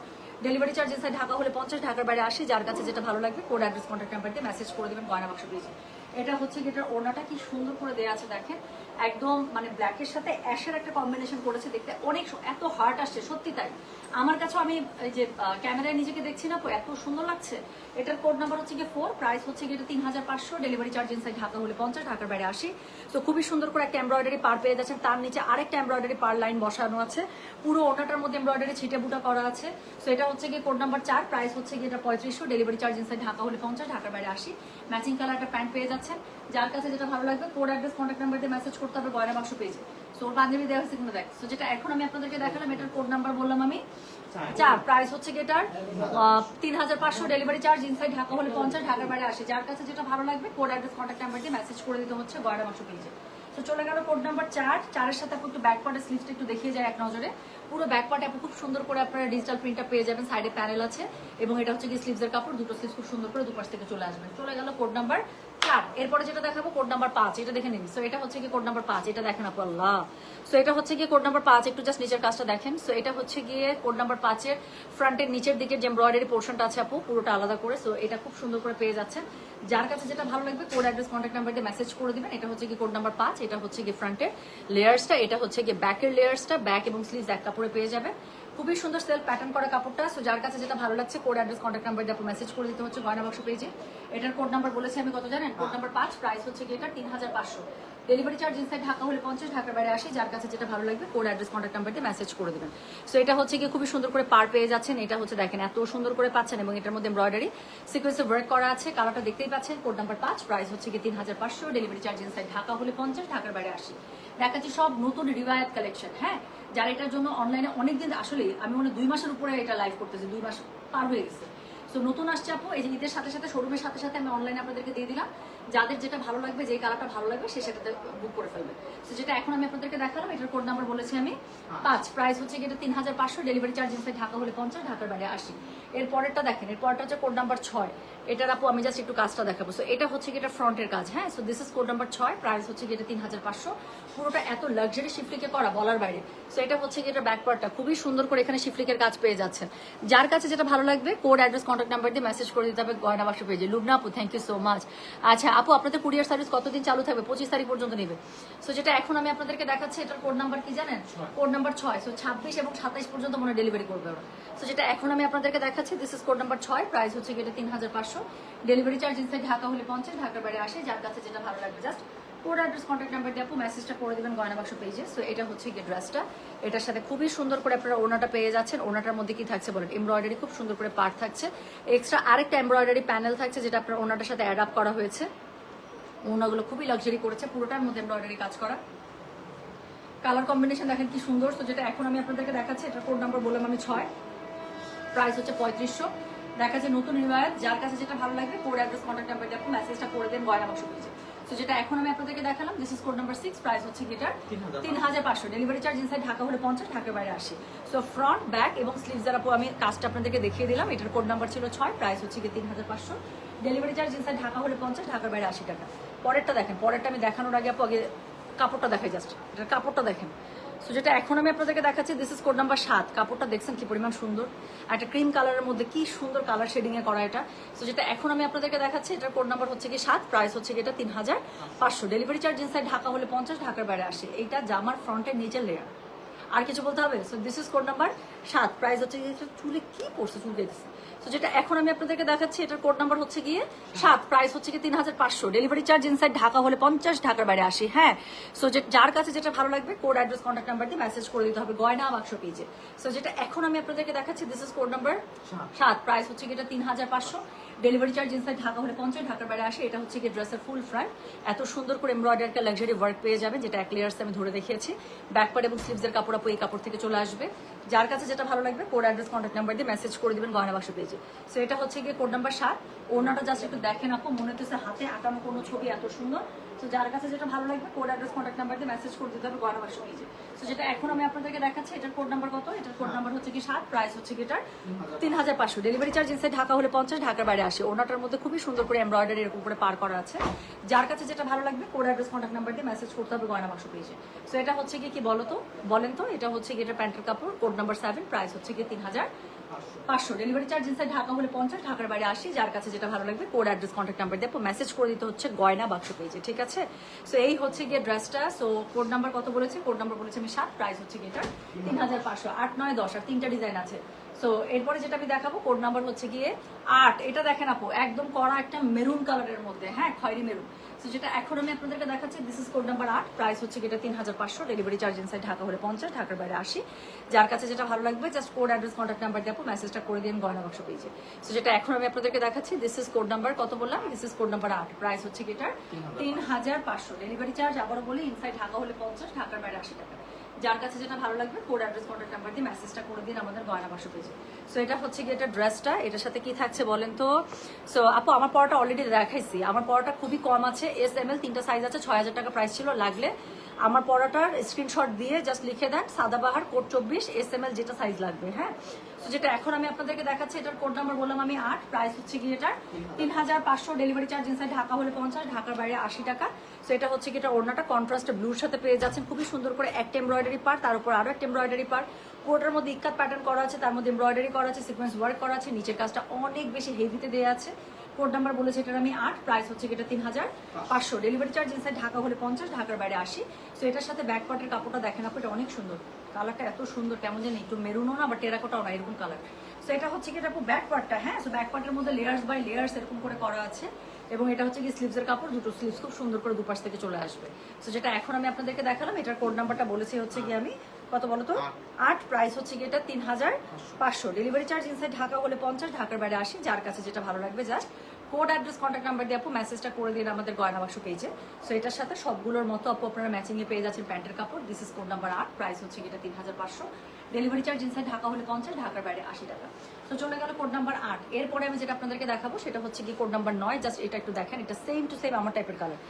ডেলিভারি চার্জ ইনসাইড ঢাকা হলে 50, ঢাকার বাইরে 80। যার কাছে যেটা ভালো লাগবে কোড অ্যাড্রেস কন্ট্যাক্ট নাম্বার দিয়ে মেসেজ করে দেবেন গয়না বাক্স পেজে। এটা হচ্ছে কি এটার ওড়নাটা কি সুন্দর করে দেওয়া আছে দেখেন, একদম মানে ব্ল্যাকের সাথে অ্যাশের একটা কম্বিনেশন করেছে, দেখতে অনেক এত হার্ট আসছে, সত্যি তাই। আমার কাছে আমি এই যে ক্যামেরায় নিজেকে দেখছি না, এত সুন্দর লাগছে। এটার কোড নাম্বার হচ্ছে গিয়ে 4, প্রাইস হচ্ছে গিয়ে 3500, ডেলিভারি চার্জ ইনসাইড ঢাকা হলে 50, ঢাকার বাইরে 80। তো খুবই সুন্দর করে একটা এমব্রয়ডারি পার পেয়ে যাচ্ছেন, তার নিচে আরেকটা এমব্রয়ডারি পার লাইন বসানো আছে, পুরো ওড়নাটার মধ্যে এমব্রয়ডারি ছিটে বুটা করা আছে। তো এটা হচ্ছে গিয়ে কোড নাম্বার 4, প্রাইস হচ্ছে গিয়ে এটা 3500, ডেলিভারি চার্জ ইনসাইড ঢাকা হলে 50, ঢাকার বাইরে 80। ম্যাচিং কালার একটা প্যান্ট পেয়ে যাচ্ছে। যাচ্ছেন, যার কাছে যেটা ভালো লাগবে কোড অ্যাড্রেস কন্ট্যাক্ট নাম্বার দিয়ে মেসেজ করতে হবে গয়না বাক্স পেজে। সো ওর পাঞ্জাবি দেওয়া হয়েছে কিন্তু দেখ। সো যেটা এখন আমি আপনাদেরকে দেখালাম এটার কোড নাম্বার বললাম আমি 4, প্রাইস হচ্ছে কি এটার 3500, ডেলিভারি চার্জ ইনসাইড ঢাকা হলে 50, ঢাকার বাইরে আসে। যার কাছে যেটা ভালো লাগবে কোড অ্যাড্রেস কন্ট্যাক্ট নাম্বার দিয়ে মেসেজ করে দিতে হচ্ছে গয়না বাক্স পেজে। তো চলে গেল কোড নাম্বার 4। 4-এর সাথে আপনি একটু ব্যাক পার্টের স্লিভসটা একটু দেখিয়ে যায় এক নজরে। পুরো ব্যাক পার্টে আপনি খুব সুন্দর করে আপনারা ডিজিটাল প্রিন্টটা পেয়ে যাবেন, সাইডে প্যানেল আছে এবং এটা হচ্ছে কি স্লিভসের কাপড়, দুটো স্লিভস খুব সুন্দর করে দুপাশ থেকে চলে আসবে। চলে গেল কোড নাম্বার 4। এরপরে যেটা দেখাবো কোড নাম্বার 5, এটা দেখে নিন। সো এটা হচ্ছে কি কোড নাম্বার 5, এটা দেখেন আপু, আল্লাহ। সো এটা হচ্ছে গিয়ে কোড নাম্বার 5, একটু জাস্ট নিচের কাজটা দেখেন। সো এটা হচ্ছে গিয়ে কোড নাম্বার 5-এর ফ্রন্টের নিচের দিকে যে এমব্রয়ডারি পোর্শনটা আছে আপু, পুরোটা আলাদা করে। সো এটা খুব সুন্দর করে পেয়ে যাচ্ছেন। যার কাছে যেটা ভালো লাগবে কোড অ্যাড্রেস কন্ট্যাক্ট নাম্বার দিয়ে মেসেজ করে দিবেন। এটা হচ্ছে কি কোড নাম্বার 5, এটা হচ্ছে কি ফ্রন্টের লেয়ার্সটা, এটা হচ্ছে কি ব্যাকের লেয়ার্সটা, ব্যাক এবং স্লিভস এক কাপড়ে পেয়ে যাবে। খুবই সুন্দর সেলফ প্যাটার্ন করা কাপড়টা। সো যার কাছে যেটা ভালো লাগছে কোড অ্যাড্রেস কন্ট্যাক্ট নাম্বার দিয়ে আপনি মেসেজ করে দিতে হচ্ছে গয়না বাক্স পেজে। এটার কোড নাম্বার বলেছি আমি কত জানেন? কোড নাম্বার 5, প্রাইস হচ্ছে কি এটা 3500, ডেলিভারি চার্জ ইনসাইড ঢাকা হলে 50, ঢাকার বাইরে আসে। যার কাছে যেটা ভালো লাগবে কোড অ্যাড্রেস কন্ট্যাক্ট নাম্বার দিয়ে মেসেজ করে দেবেন। সো এটা হচ্ছে কি খুবই সুন্দর করে পার পেয়ে যাচ্ছেন। এটা হচ্ছে দেখেন এত সুন্দর করে পাচ্ছেন এবং এটার মধ্যে এমব্রয়ডারি সিকোয়েন্সে ওয়ার্ক করা আছে। কালারটা দেখতেই পাচ্ছেন। কোড নাম্বার 5, প্রাইস হচ্ছে কি 3500, ডেলিভারি চার্জ ইনসাইড ঢাকা হলে 50, ঢাকার বাইরে আসে। দেখাচ্ছি সব নতুন রিওয়ায়াত কালেকশন। হ্যাঁ, যারা এটার জন্য অনলাইনে অনেকদিন, আসলে আমি মনে 2 মাসের উপরে এটা লাইভ করতেছি, 2 মাস পার হয়ে গেছে। সো নতুন আসছে আপু, এই যে ঈদের সাথে সাথে শোরুমের সাথে সাথে আমি অনলাইনে আপনাদেরকে দিয়ে দিলাম। যাদের যেটা ভালো লাগবে, যে কালারটা ভালো লাগবে সে সেটাতে বুক করে ফেলবে। সো যেটা এখন আমি আপনাদেরকে দেখালাম এটার কোড নাম্বার বলেছি আমি 5, প্রাইস হচ্ছে এটা 3500, ডেলিভারি চার্জ ইনসাইড ঢাকা হলে 50, ঢাকার বাইরে 80। এর পরেরটা দেখেন, এর পরেরটা হচ্ছে কোড নাম্বার 6। এটার আপু আমি জাস্ট একটু কাজটা দেখাবো। সো এটা হচ্ছে কি এটা ফ্রন্টের কাজ। হ্যাঁ, so this is code number 6, price হচ্ছে কি এটা 3500। পুরোটা এত লাক্সারি শিফলিকে করা বলার বাইরে। সো এটা হচ্ছে কি এটা ব্যাক পার্টটা খুবই সুন্দর করে এখানে শিফলিকের কাজ পেয়ে যাচ্ছেন। যার কাছে যেটা ভালো লাগবে কোড অ্যাড্রেস কন্ট্যাক্ট নাম্বার দিয়ে মেসেজ করে দিতে হবে গয়না বাক্স পেজে। লুবনা আপু, থ্যাংক ইউ সো মাচ। আচ্ছা আপু, আপনাদের কুরিয়ার সার্ভিস কতদিন চালু থাকবে? 25 তারিখ পর্যন্ত নেবে। সো যেটা এখন আমি আপনাদেরকে দেখাচ্ছি এটার কোড নাম্বার কি জানেন? Code number 6। সো 26 এবং 27 পর্যন্ত মনে ডেলিভারি করবে ওরা। সো যেটা এখন আমি আপনাদেরকে দেখাচ্ছি this is code number 6, price হচ্ছে কি এটা 3500, ডেলিভারি চার্জ ইনসাইড ঢাকা হলে 50, ঢাকার বাইরে আসে। যার কাছে যেটা ভালো লাগবে just code address contact number দিয়ে আপু মেসেজটা করে দেবেন গয়না বাক্স পেজে। সো এটা হচ্ছে কি ড্রেসটা, এটার সাথে খুবই সুন্দর করে আপনারা ওনাটা পেয়ে যাচ্ছেন। ওনাটার মধ্যে কি থাকছে বলেন? এমব্রয়ডারি খুব সুন্দর করে পার্ট থাকছে, এক্সট্রা আরেকটা এমব্রয়ডারি প্যানেল থাকছে যেটা আপনার ওনাটার সাথে অ্যাড আপ করা হয়েছে। ওনাগুলো খুবই লাক্সারি করেছে, পুরোটার মধ্যে এমব্রয়ডারি কাজ করা। কালার কম্বিনেশন দেখেন কি সুন্দর। তো যেটা এখন আমি আপনাদেরকে দেখাচ্ছি এটার কোড নাম্বার বললাম আমি 6, প্রাইস হচ্ছে 3500। দেখা যায় নতুন রিওয়ায়াত, যার কাছে যেটা ভালো লাগবে কোড অ্যাড্রেস কন্ট্যাক্ট নাম্বার দিয়ে আপনি মেসেজটা করে দেন গয়না বাক্স পেজে। তো যেটা এখন আমি আপনাদেরকে দেখালাম this is code number 6, price হচ্ছে guitar 3500, delivery charge inside Dhaka হলে 50, ঢাকার বাইরে আসে। সো ফ্রন্ট, ব্যাক এবং স্লিভস আপু আমি কাজটা আপনাদেরকে দেখিয়ে দিলাম। এটার কোড নাম্বার ছিল 6, প্রাইস হচ্ছে কি 3500, ডেলিভারি চার্জ ইনসাইড ঢাকা হলে 50, ঢাকার বাইরে 80 টাকা। পরেরটা দেখেন, পরেরটা আমি দেখানোর আগে আপু আগে কাপড়টা দেখাই জাস্ট, এটার কাপড়টা দেখেন। সো যেটা এখন আমি আপনাদেরকে দেখাচ্ছি দিস ইজ কোড নাম্বার 7। কাপড়টা দেখছেন কি পরিমাণ সুন্দর, একটা ক্রিম কালারের মধ্যে কি সুন্দর কালার শেডিং এ করা এটা। সো যেটা এখন আমি আপনাদেরকে দেখাচ্ছি এটার কোড নাম্বার হচ্ছে কি 7, প্রাইস হচ্ছে কি এটা 3500, ডেলিভারি চার্জ ইনসাইড ঢাকা হলে 50, ঢাকার বাইরে আসে। এইটা জামার ফ্রন্টের নিচের লেয়ার, আর কিছু বলতে হবে? So this is code number 7, price হচ্ছে গিয়ে চুলে কি পড়ছে, চুল গেছে। সো যেটা এখন আমি আপনাদেরকে দেখাচ্ছি এটার কোড নাম্বার হচ্ছে গিয়ে 7, প্রাইস হচ্ছে কি 3500, ডেলিভারি চার্জ ইনসাইড ঢাকা হলে 50, ঢাকার বাইরে আসে। হ্যাঁ, সো যার কাছে যেটা ভালো লাগবে কোড অ্যাড্রেস কন্ট্যাক্ট নাম্বার দিয়ে মেসেজ করে দিতে হবে গয়না বাক্স পেজে। সো যেটা এখন আমি আপনাদেরকে দেখাচ্ছি this is code number 7, price হচ্ছে কি এটা 3500, ডেলিভারি চার্জ ইনসাইড ঢাকা হলে 50, ঢাকার বাইরে আসে। এটা হচ্ছে কি ড্রেসের ফুল ফ্রন্ট, এত সুন্দর করে এমব্রয়ডারি একটা লাক্সারি ওয়ার্ক পেয়ে যাবেন, যেটা এক লেয়ার্স আমি ধরে দেখিয়েছি। ব্যাক পার্ট এবং স্লিভসের কাপড় আপু এই কাপড় থেকে চলে আসবে। যার কাছে যেটা ভালো লাগবে কোড অ্যাড্রেস কন্ট্যাক্ট নাম্বার দিয়ে মেসেজ করে দিবেন গয়না বাক্স পেজে। সো এটা হচ্ছে গিয়ে কোড নাম্বার 7। ওনাটা জাস্ট একটু দেখেন আপু, মনে হচ্ছে হাতে আঁকানো কোনো ছবি, এত সুন্দর। তো যার কাছে যেটা ভালো লাগবে কোড অ্যাড্রেস কন্ট্যাক্ট নাম্বার দিয়ে মেসেজ করে দিতে হবে গয়না বাক্স পেজে। সো যেটা এখন আমি আপনাদেরকে দেখাচ্ছি এটার কোড নাম্বার কত? এটার কোড নাম্বার হচ্ছে কি 7, প্রাইস হচ্ছে কি এটার 3500, ডেলিভারি চার্জ ইনসাইড ঢাকা হলে 50, ঢাকার বাইরে আসে। ওনাটার মধ্যে খুবই সুন্দর করে এমব্রয়ডারি এরকম করে পার করা আছে। যার কাছে যেটা ভালো লাগবে কোড অ্যাড্রেস কন্ট্যাক্ট নাম্বার দিয়ে মেসেজ করতে হবে গয়না বাক্স পেজে। সো এটা হচ্ছে কি বলো তো, বলেন তো, এটা হচ্ছে কি এটা প্যান্টের কাপড়, কোড নাম্বার 7, প্রাইস হচ্ছে কি 3500, ডেলিভারি চার্জ ইনসাইড ঢাকা হলে 50, ঢাকার বাইরে আসি। যার কাছে যেটা ভালো লাগবে কোড অ্যাড্রেস কন্ট্যাক্ট নাম্বার দিয়ে মেসেজ করে দিতে হচ্ছে গয়না বাক্স পেজে। ঠিক আছে, সো এই হচ্ছে গিয়ে ড্রেসটা। সো কোড নাম্বার কত বলেছি? কোড নাম্বার বলেছি আমি 7, প্রাইস হচ্ছে কি এটা 3500, 8, 9, 10 আর 3টা ডিজাইন আছে। সো এরপরে যেটা আমি দেখাবো কোড নাম্বার হচ্ছে গিয়ে 8। এটা দেখেন আপু একদম কড়া একটা মেরুন কালারের মধ্যে, হ্যাঁ খয়েরি মেরুন। তো যেটা এখন আমি আপনাদেরকে দেখাচ্ছি this is code number 8, price হচ্ছে এটা 3500, ডেলিভারি চার্জ ইনসাইড ঢাকা হলে 50, ঢাকার বাইরে 80। যার কাছে যেটা ভালো লাগবে just code address contact number দিয়ে মেসেজটা করে দিন গয়না বাক্স পেজে। তো যেটা এখন আমি আপনাদেরকে দেখাচ্ছি দিস ইজ কোড নাম্বার কত বললাম, this is code number 8, price হচ্ছে এটার 3500, ডেলিভারি চার্জ আবারও বলি ইনসাইড ঢাকা হলে 50, ঢাকার বাইরে 80 টাকা। যার কাছে যেটা ভালো লাগবে কোড অ্যাড্রেস কন্ট্যাক্ট নাম্বার দিয়ে মেসেজটা করে দিন আমাদের গয়না বাক্স পেজে। সো এটা হচ্ছে কি এটা ড্রেসটা, এটার সাথে কি থাকছে বলেন তো। সো আপু আমার পড়াটা অলরেডি দেখাইছি, আমার পড়াটা খুবই কম আছে, SML 3টা সাইজ আছে, 6000 টাকা প্রাইস ছিল। লাগলে আমার পড়াটার স্ক্রিনশট দিয়ে জাস্ট লিখে দেন সাদাবাহার কোড 24 SML যেটা সাইজ লাগবে। হ্যাঁ, তো যেটা এখন আমি আপনাদেরকে দেখাচ্ছি এটার কোড নাম্বার বললাম আমি 8, প্রাইস হচ্ছে কি এটার 3500, ডেলিভারি চার্জ ইনসাইড ঢাকা হলে 50, ঢাকার বাইরে 80 টাকা। সো এটা হচ্ছে কি এটা ওড়নাটা কন্ট্রাস্ট ব্লুর সাথে পেয়ে যাচ্ছেন, খুবই সুন্দর করে একটা এমব্রয়ডারি পার, তার উপর আরো একটা এমব্রয়ডারি পার, পুরোটার মধ্যে ইক্কাত প্যাটার্ন করা আছে, তার মধ্যে এমব্রয়ডারি করা আছে, সিকোয়েন্স ওয়ার্ক করা আছে, নিচের কাজটা অনেক বেশি হেভিতে দেওয়া আছে। কোড নাম্বার বলেছে এটার আমি 8, প্রাইস হচ্ছে এটা 3500, ডেলিভারি চার্জ ইনসাইড ঢাকা হলে 50, ঢাকার বাইরে 80। সো এটার সাথে ব্যাক পার্টের কাপড়টা দেখেন আপু, এটা অনেক সুন্দর, কালারটা এত সুন্দর, কেমন জানি একটু মেরুনও না বা টেরাকোটাও না, এরকম কালার। সো এটা হচ্ছে কি এটা আপু ব্যাক পার্টটা, হ্যাঁ, সো ব্যাক পার্টের মধ্যে লেয়ার্স বাই লেয়ার্স এরকম করে করা আছে, এবং এটা হচ্ছে কি স্লিভসের কাপড়, দুটো স্লিভস খুব সুন্দর করে দুপাশ থেকে চলে আসবে। সো যেটা এখন আমি আপনাদেরকে দেখালাম এটার কোড নাম্বারটা বলেছি হচ্ছে কি আমি কত বলো তো 8, প্রাইস হচ্ছে কি এটা 3500, ডেলিভারি চার্জ ইনসাইড ঢাকা হলে 50, ঢাকার বাইরে 80। যার কাছে যেটা ভালো লাগবে just code address contact number দিয়ে আপু মেসেজটা করে দিন আমাদের গয়না বাক্স পেজে। সো এটার সাথে সবগুলোর মতো আপু আপনারা ম্যাচিং এ পেয়ে যাচ্ছেন প্যান্টের কাপড়। This is code number 8, price হচ্ছে এটা 3500, ডেলিভারি চার্জ ইনসাইড ঢাকা হলে 50, ঢাকার বাইরে 80 টাকা। তো চলে গেল কোড নাম্বার 8। এরপরে আমি যেটা আপনাদেরকে দেখাবো সেটা হচ্ছে কি কোড নাম্বার 9, জাস্ট এটা একটু দেখেন, এটা সেম টু সেম আমার টাইপের কালার,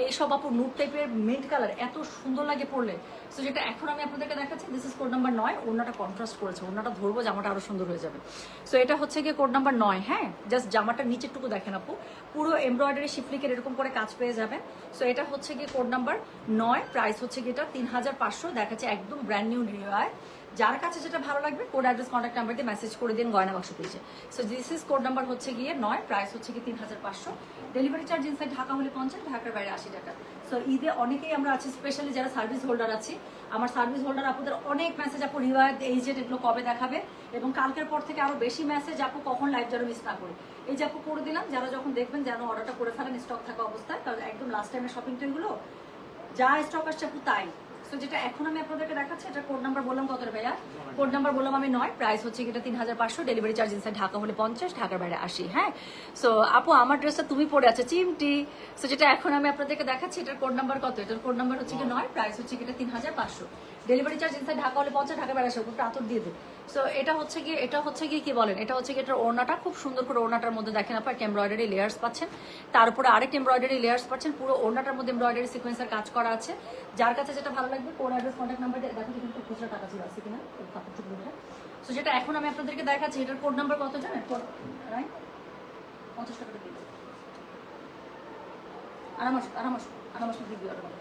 এই সব আপু নুট টাইপের মিন্ট কালার, এত সুন্দর লাগে পরলে। সো যেটা এখন আমি আপনাদেরকে দেখাচ্ছি দিস ইজ কোড নাম্বার 9, ওড়নাটা কন্ট্রাস্ট করেছে, ওড়নাটা ধরবো জামাটা আরো সুন্দর হয়ে যাবে। সো এটা হচ্ছে কি কোড নাম্বার 9, হ্যাঁ, জাস্ট জামাটা নিচেরটুকু দেখেন আপু, পুরো এমব্রয়ডারি শিফলিকের এরকম করে কাজ পেয়ে যাবেন। সো এটা হচ্ছে কি কোড নাম্বার 9, প্রাইস হচ্ছে কি এটা 3500, দেখাচ্ছে একদম ব্র্যান্ড নিউ নিউয়ার। যার কাছে যেটা ভালো লাগবে কোড অ্যাড্রেস কন্ট্যাক্ট নাম্বার দিয়ে মেসেজ করে দিন গয়না বাক্স পেজে। So this is code number হচ্ছে গিয়ে 9, প্রাইস হচ্ছে কি 3500, ডেলিভারি চার্জ ইনসাইড ঢাকা হলে 50, ঢাকার বাইরে 80 টাকা। সো ঈদে অনেকেই আমরা আছি, স্পেশালি যারা সার্ভিস হোল্ডার আছি, আমার সার্ভিস হোল্ডার আপুদের অনেক মেসেজ আপু রিওয়ায়াত এই যে এগুলো কবে দেখাবে, এবং কালকের পর থেকে আরো বেশি মেসেজ আপু কখন লাইভ যেন মিস না করে। এই যে আপু করে দিলাম, যারা যখন দেখবেন যেন অর্ডারটা করে ফেলেন স্টক থাকা অবস্থায়, কারণ একদম লাস্ট টাইমের শপিং তো এগুলো, যা স্টক আসছে আপু তাই। সো যেটা এখন আমি আপনাদেরকে দেখাচ্ছি এটা কোড নাম্বার বললাম কত ভাইয়া, কোড নাম্বার বললাম আমি 9, প্রাইস হচ্ছে এটা 3500, ডেলিভারি চার্জ ইনসাইড ঢাকা হলে 50, ঢাকার বাইরে 80। হ্যাঁ, সো আপু আমার ড্রেসটা তুমি পরে আছো চিমটি। সো যেটা এখন আমি আপনাদেরকে দেখাচ্ছি এটার কোড নাম্বার কত, এটার কোড নাম্বার হচ্ছে 9, প্রাইস হচ্ছে এটা 3500, ডেলিভারি চার্জ ইনসাইড ঢাকা হলে 50, ঢাকার বাইরে 80, উপরটা আতর দিয়ে দেবে। সো এটা হচ্ছে কি বলেন, এটা হচ্ছে কি এটার ওড়নাটা খুব সুন্দর করে, ওড়নাটার মধ্যে দেখেন আপু একটা এমব্রয়ডারি লেয়ার্স পাচ্ছেন, তার উপরে আরেকটা এমব্রয়ডারি লেয়ার্স পাচ্ছেন, পুরো ওড়নাটার মধ্যে এমব্রয়ডারি সিকোয়েন্সের কাজ করা আছে। যার কাছে যেটা ভালো লাগবে কোড অ্যাড্রেস কন্ট্যাক্ট নাম্বার দিয়ে দেখো কিন্তু খুচরা টাকা ছিল আছে কিনা এই কাপড়গুলো। সো যেটা এখন আমি আপনাদেরকে দেখাচ্ছি এটার কোড নাম্বার কত জানেন, 50 টাকা দিয়ে আরামাস দিয়ে অর্ডার।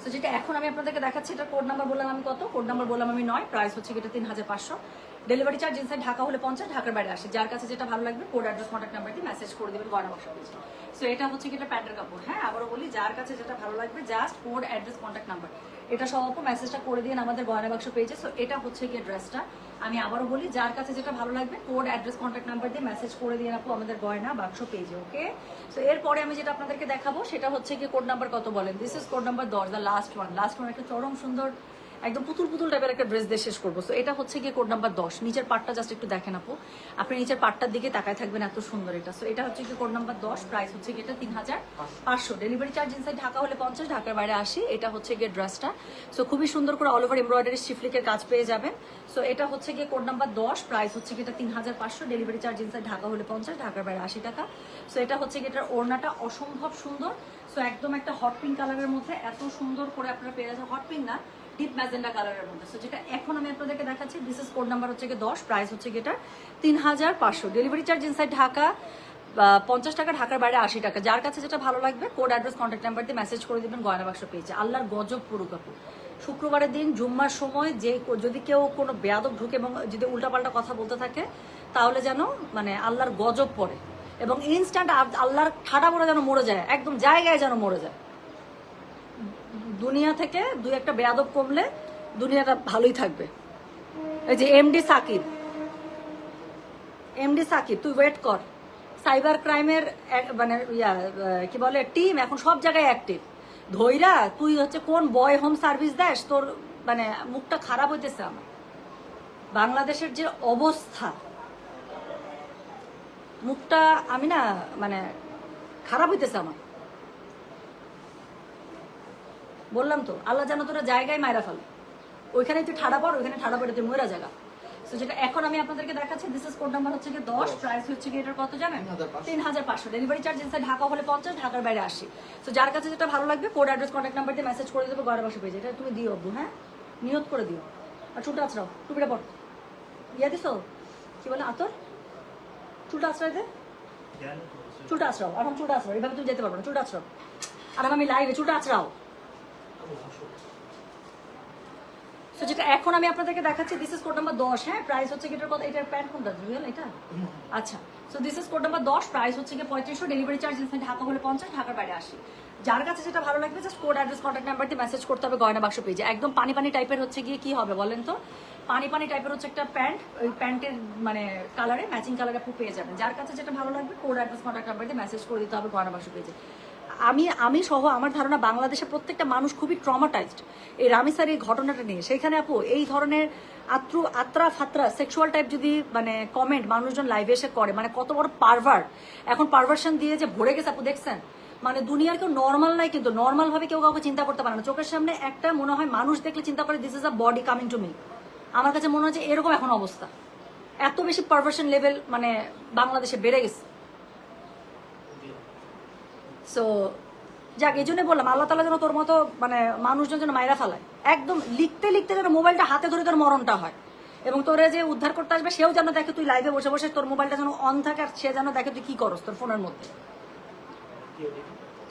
সো যেটা এখন আমি আপনাদেরকে দেখাচ্ছি এটার কোড নাম্বার বললাম আমি কত, কোড নাম্বার বললাম আমি 9, প্রাইস হচ্ছে এটা 3500, ডেলিভারি চার্জ ইনসাইড ঢাকা হলে 50, ঢাকার বাইরে 80। যার কাছে যেটা ভালো লাগবে কোড অ্যাড্রেস কন্ট্যাক্ট নাম্বার দিয়ে মেসেজ করে দেবেন গয়না বাক্স পেজে। সো এটা হচ্ছে কি এটা প্যান্টের কাপড়, হ্যাঁ, আবারও বলি যার কাছে যেটা ভালো লাগবে just code address contact number এটা সব আপু মেসেজটা করে দিন আমাদের গয়না বাক্স পেজে। সো এটা হচ্ছে কি ড্রেসটা, আমি আবারও বলি যার কাছে যেটা ভালো লাগবে কোড অ্যাড্রেস কন্ট্যাক্ট নাম্বার দিয়ে মেসেজ করে দিন আপু আমাদের গয়না বাক্স পেজে। ওকে, সো এরপরে আমি যেটা আপনাদেরকে দেখাবো সেটা হচ্ছে কি কোড নাম্বার কত বলেন, this is code number 10, the last one একটা চরম সুন্দর একদম পুতুল টাইপের একটা ড্রেস দিয়ে শেষ করবো। সো এটা হচ্ছে গিয়ে কোড নাম্বার 10, নিচের পার্টটা জাস্ট একটু দেখেন আপু, আপনি নিচের পার্টটার দিকে তাকায় থাকবেন, এত সুন্দর এটা। সো এটা হচ্ছে গিয়ে কোড নাম্বার 10, প্রাইস হচ্ছে গিয়ে এটা 3500, ডেলিভারি চার্জ ইনসাইড ঢাকা হলে 50, ঢাকার বাইরে 80। এটা হচ্ছে গিয়ে ড্রেসটা, সো খুবই সুন্দর করে অল ওভার এমব্রয়ডারি শিফলিকের কাজ পেয়ে যাবেন। সো এটা হচ্ছে গিয়ে কোড নাম্বার 10, প্রাইস হচ্ছে গিয়ে এটা 3500, ডেলিভারি চার্জ ইনসাইড ঢাকা হলে 50, ঢাকার বাইরে 80 টাকা। সো এটা হচ্ছে গিয়ে এটার ওড়নাটা অসম্ভব সুন্দর, সো একদম একটা হট পিঙ্ক কালারের মধ্যে এত সুন্দর করে আপনারা পেয়ে যাচ্ছেন, হট পিঙ্ক না ডিপ ম্যাজেন্ডা কালারের মধ্যে। সো যেটা এখন আমি আপনাদেরকে দেখাচ্ছি দিস ইজ কোড নাম্বার হচ্ছে 10, প্রাইস হচ্ছে এটা 3500, ডেলিভারি চার্জ ইনসাইড ঢাকা 50 টাকা, ঢাকার বাইরে 80 টাকা। যার কাছে যেটা ভালো লাগবে কোড অ্যাড্রেস কন্ট্যাক্ট নাম্বার দিয়ে মেসেজ করে দিবেন গয়না বাক্স পেজে। আল্লাহর গজব পুরো কাপড়, শুক্রবারের দিন জুম্মার সময় যে যদি কেউ কোনো বেয়াদব ঢুকে এবং যদি উল্টাপাল্টা কথা বলতে থাকে তাহলে যেন মানে আল্লাহর গজব পড়ে, এবং ইনস্ট্যান্ট আল্লাহর ঠাডা পড়ে যেন মরে যায়, একদম জায়গায় যেন মরে যায়। দুনিয়া থেকে দুই একটা বেয়াদব কমলে দুনিয়াটা ভালোই থাকবে। এই যে এমডি সাকিব তুই ওয়েট কর, সাইবার ক্রাইমের মানে কি বলে টিম এখন সব জায়গায় অ্যাক্টিভ। ধৈরা তুই হচ্ছে কোন বয় হোম সার্ভিস দেস, তোর মানে মুখটা খারাপ হইতেছে আমার। বাংলাদেশের যে অবস্থা, মুখটা আমি না মানে খারাপ হইতেছে আমার। বললাম তো আল্লাহ যেন তোরা জায়গায় মায়েরা ফেলে, ওইখানে তুই ঠাড়া পড়, ওইখানে ঠাড়া পড়ে তুই ময়রা জায়গা। তো যেটা এখন আমি আপনাদেরকে দেখাচ্ছি, দিস ইজ কোড নাম্বার হচ্ছে কি 10, প্রাইস হচ্ছে কি এটার কত জানেন? 3500। ডেলিভারি চার্জ ইনসাইড ঢাকা হলে 50, ঢাকার বাইরে 80। তো যার কাছে যেটা ভালো লাগবে কোড অ্যাড্রেস কন্ট্যাক্ট নাম্বার দিয়ে মেসেজ করে দেবো, ঘরে বসে পেয়ে এটা তুমি দিও আব্বু, হ্যাঁ নিয়ত করে দিও। আর চুলটা আছড়াও, টুপিটা পর ইয়া দিছো কি বলে আতর, চুলটা আছড়াই দে, চুলটা আছড়াও, এখন চুলটা আছড়াও, এইভাবে তুমি যেতে পারবো না, চুলটা আছড়াও। আর আমি লাইভে চুলটা আছড়াও। তো যেটা এখন আমি আপনাদেরকে দেখাচ্ছি, দিস ইজ কোড নাম্বার 10, হ্যাঁ প্রাইস হচ্ছে কি এটার কত, এটার প্যান্ট কোনটা রিয়েল এটা? আচ্ছা, so this is code number 10, price হচ্ছে কি 3500, ডেলিভারি চার্জ ইনসাইড ঢাকা হলে 50, ঢাকার বাইরে 80। যার কাছে যেটা ভালো লাগবে just code address contact number দিয়ে মেসেজ করতে হবে গয়না বাক্স পেজে। একদম পানি পানি টাইপের হচ্ছে গিয়ে কি হবে বলেন তো, পানি পানি টাইপের হচ্ছে একটা প্যান্ট, ওই প্যান্টের মানে কালারে ম্যাচিং কালারে আপনি পেয়ে যাবেন। যার কাছে যেটা ভালো লাগবে কোড অ্যাড্রেস কন্ট্যাক্ট নাম্বার দিয়ে মেসেজ করে দিতে হবে গয়না বাক্স পেজে। আমি সহ আমার ধারণা বাংলাদেশের প্রত্যেকটা মানুষ খুবই ট্রমাটাইজড এই রামিসার এই ঘটনাটা নিয়ে। সেইখানে আপু এই ধরনের আত্রা ফাত্রা সেক্সুয়াল টাইপ যদি মানে কমেন্ট মানুষজন লাইভে এসে করে, মানে কত বড় পারভার্ট এখন পারভার্সন দিয়ে যে ভরে গেছে আপু, দেখছেন? মানে দুনিয়ার কেউ নর্মাল নাই, কিন্তু নর্মাল ভাবে কেউ কাউকে চিন্তা করতে পারে না। চোখের সামনে একটা মনে হয় মানুষ দেখলে চিন্তা করে this is a body coming to me. আমার কাছে মনে হয় যে এরকম এখন অবস্থা, এত বেশি পারভার্সন লেভেল মানে বাংলাদেশে বেড়ে গেছে। সো যাক, এই জন্য বললাম আল্লাহ তালা যেন তোর মতো মানে মানুষজন যেন মাইরা ফেলায়, একদম লিখতে লিখতে যেন মোবাইলটা হাতে ধরে তোর মরণটা হয়, এবং তোরে যে উদ্ধার করতে আসবে সেও যেন দেখে তুই লাইভে বসে বসে তোর মোবাইলটা যেন অন থাকে, আর সে যেন দেখে তুই কি করস তোর ফোনের মধ্যে।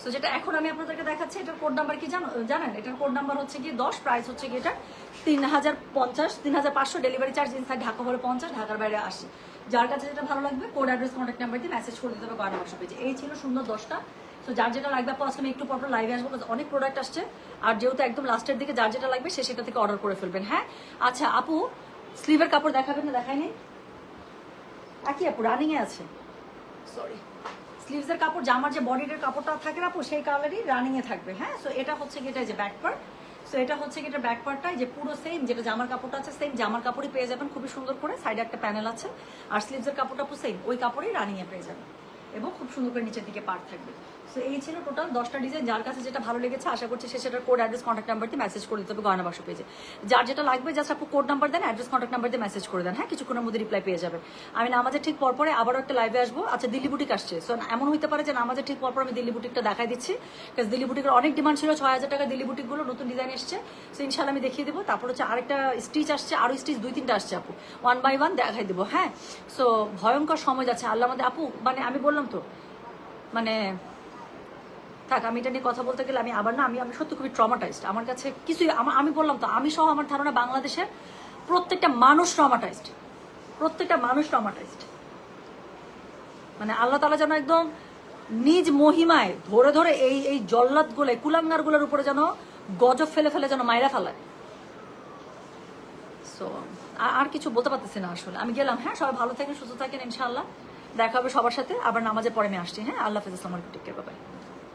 সো যেটা এখন আমি আপনাদেরকে দেখাচ্ছি, এটার কোড নাম্বার কি জানেন? এটার কোড নাম্বার হচ্ছে কি 10, প্রাইস হচ্ছে কি এটা 3050, 3500, ডেলিভারি চার্জ ইনসাইড ঢাকা হলে 50, ঢাকার বাইরে 80। যার কাছে যেটা ভালো লাগবে কোড অ্যাড্রেস কন্ট্যাক্ট নাম্বার দিয়ে মেসেজ করে দিতে হবে গয়না বাক্স পেজে। এই ছিল সুন্দর 10টা। তো যার যেটা লাগবে আপু, আজকে আমি একটু পর লাইভে আসবো, অনেক প্রোডাক্ট আসছে, আর যেহেতু একদম লাস্টের দিকে যার যেটা লাগবে সে সেটা থেকে অর্ডার করে ফেলবেন, হ্যাঁ। আচ্ছা আপু, স্লিভের কাপড় দেখাবেন না? দেখায়নি কি আপু, রানিং এ আছে, সরি। স্লিভসের কাপড়, জামার যে বডির কাপড়টা থাকে আপু সেই কালারই রানিং এ থাকবে, হ্যাঁ। সো এটা হচ্ছে কি, এটা যে ব্যাক পার্ট, সো এটা হচ্ছে কি এটা ব্যাক পার্টটাই যে পুরো সেম যেটা জামার কাপড়টা আছে, সেম জামার কাপড়ই পেয়ে যাবেন খুবই সুন্দর করে, সাইডে একটা প্যানেল আছে। আর স্লিভসের কাপড়টা পুরো সেম ওই কাপড়ই রানিং এ পেয়ে যাবেন, এবং খুব সুন্দর করে নিচের দিকে পার্ট থাকবে। সো এই ছিল টোটাল 10টা ডিজাইন। যার কাছে যেটা ভালো লেগেছে আশা করছি সে সেটার কোড অ্যাড্রেস কন্ট্যাক্ট নাম্বার দিয়ে মেসেজ করে দিতে হবে গয়না বাক্স পেজে। যার যেটা লাগবে জাস্ট আপু কোড নাম্বার দেন, অ্যাড্রেস কন্ট্যাক্ট নাম্বার দিয়ে মেসেজ করে দেন, হ্যাঁ কিছুক্ষণের মধ্যে রিপ্লাই পেয়ে যাবেন। আমি নামাজের ঠিক পরপরে আবারও একটা লাইভে আসবো। আচ্ছা, দিল্লি বুটিক আসছে, সো এমন হতে পারে যে নামাজের ঠিক পরপর আমি দিল্লি বুটিকটা দেখাই দিচ্ছি, কারণ দিল্লি বুটিকের অনেক ডিমান্ড ছিল, 6000 টাকা দিল্লি বুটিকগুলো নতুন ডিজাইন এসছে, সো ইনশাল্লাহ আমি দেখিয়ে দেবো। তারপর হচ্ছে আরেকটা স্টিচ আসছে, আরও স্টিচ 2-3টা আসছে আপু, 1 by 1 দেখাই দেবো, হ্যাঁ। সো ভয়ঙ্কর সময় যাচ্ছে আল্লাহ আমাদের আপু, মানে আমি বললাম তো মানে থাক, আমি এটা নিয়ে কথা বলতে গেলে আমি আবার না, আমি সত্যি খুবই ট্রমাটাইজড। আমার কাছে কিছুই আমি বললাম তো, আমি সহ আমার ধারণা বাংলাদেশের প্রত্যেকটা মানুষ ট্রমাটাইজড, প্রত্যেকটা মানুষ ট্রমাটাইজড। মানে আল্লাহ তাআলা যেন একদম নিজ মহিমায় ধরে ধরে এই জল্লাদগুলো, কুলাঙ্গারগুলোর উপরে যেন গজব ফেলে ফেলে যেন মাইরা ফেলায়। সো আর কিছু বলতে পারতেছি না আসলে। আমি গেলাম, হ্যাঁ সবাই ভালো থাকেন, সুস্থ থাকেন, ইনশাআল্লাহ দেখা হবে সবার সাথে। আবার নামাজের পরে আমি আসছি, হ্যাঁ। আল্লাহ হাফেজ, আসসালামু আলাইকুম, টেক কেয়ার, বাই বাই।